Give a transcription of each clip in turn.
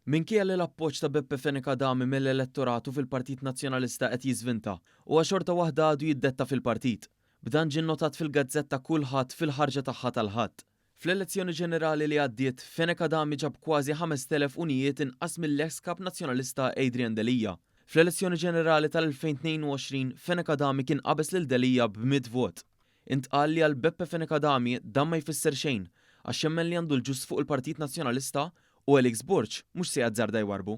Minkejja li l-appoġġ ta' Beppe Fenikadami mill-elettoratu fil-Partit Nazzjonalista qed jiżvinta huwa xorta waħda għadu jiddetta fil-partit. B'dan ġie nnotat fil-gazzetta kulħadd fil-ħarġa tagħha tal-ħadd. Fl-elezzjoni ġenerali li għaddiet, Fenikadami ġab kważi 5,000 unijiet inqas mill-ex kap nazzjonalista Adrian Delija. Fl-elezzjoni ġenerali tal-2022, Fenikadami kien qabeż lil Delija b'100 vot. Intqal li għal Beppe Fenikadami dan ma jfisser xejn għax jemmen li għandu l-ġust fuq il-Partit Nazzjonalista u Elix Burġ mhux se jazzarda jwarbu.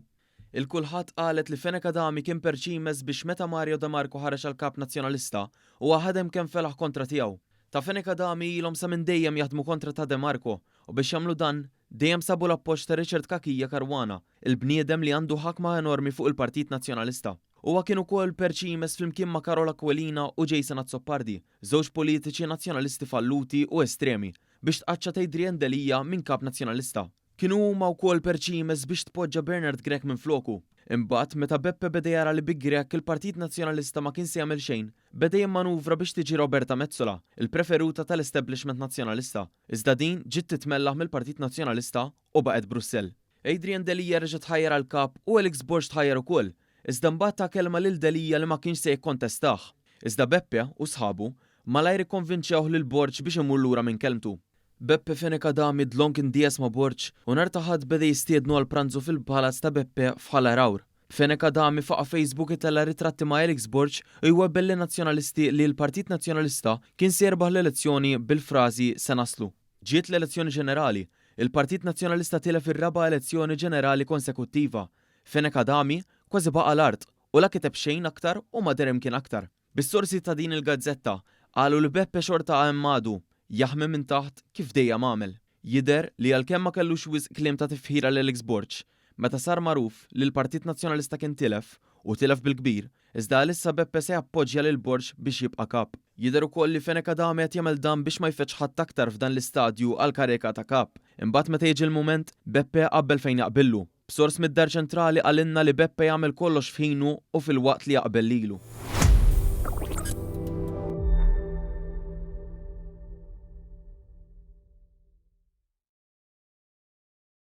Il-kulħadd qalet li Fenikadami kien perċimes biex meta Mario De Marco ħareġ għal kap nazzjonalista u ħadem kemm felaħ kontra tiegħu. Ta' Fenikadami ilhom sa minn dejjem jaħdmu kontra ta' De Marco u biex jagħmlu dan dejjem sabu l-appoġġ ta' Richard Kakija Caruana, il-bniedem li għandu ħakma enormi fuq il-Partit Nazzjonalista. Huwa kien ukoll perċimes flimkien ma' Carola Aquilina u Jason Azzopardi, żewġ politiċi nazzjonalisti falluti u estremi, biex tqaċċa Adrian Delija minn kap nazzjonalista. Kienu huma wkoll perċimes biex tpoġġa Bernard Grek minn floku. Imbagħad meta Beppe beda jara li Big Grek il-Partit Nazzjonalista ma kien se jagħmel xejn, beda jimmanuvra biex tiġi Roberta Metsola, il-preferuta tal-establishment nazzjonalista. Iżda din ġiet titmellaħ mill-Partit Nazzjonalista u baqgħet Brussell. Adrian Delija reġa' tħajjar għal kap u Elix Burġ tħajjar ukoll. Iżda mbagħad ta' kelma lil Delija li ma kienx se jikkontestah. Iżda Beppe u sħabu malajr ikkonvinċjawh lil Burġ biex imur lura minn kelmtu. Beppe Fenikadami dlon kien dies ma' Burġ u nhar ta' ħadd beda jistiednu għal pranzu fil-palazz ta' Beppe f'Ħala Rawr. Fenikadami faqa' Facebook itella ritratti ma' Elix Burġ u jwebbel nazzjonalisti li l-Partit Nazzjonalista kien se jerbaħ l-elezzjoni bil-frażi se naslu. Ġiet l-elezzjoni ġenerali, il-Partit Nazzjonalista tilef ir-raba' elezzjoni ġenerali konsekuttiva. Fenikadami kważi baqa' l-art u la kiteb xejn aktar u ma derem kien aktar. Bis-sorsi ta' din il-gazzetta qalu li Beppe xorta għemmadu jaħmem minn taħt kif dejjem għamel. Jidher li għalkemm ma kellux wisq kliem ta' tifħira lil Elix Burġ, meta sar magħruf li l-Partit Nazzjonalista kien tilef u tilef bil-kbir, iżda għalissa Beppe se jappoġġja lil Burġ biex jibqa' kap. Jidher ukoll li Fenikadami qed jagħmel dan biex ma jfetx ħadd aktar f'dan l-istadju għal karika ta' kap. Imbagħad meta jiġi l-mument, Beppe qabbel fejn jaqbillu. B'sors mid-dar ċentrali qalinna li Beppe jagħmel kollox f'ħinu u fil-waqt li jaqbel lilu.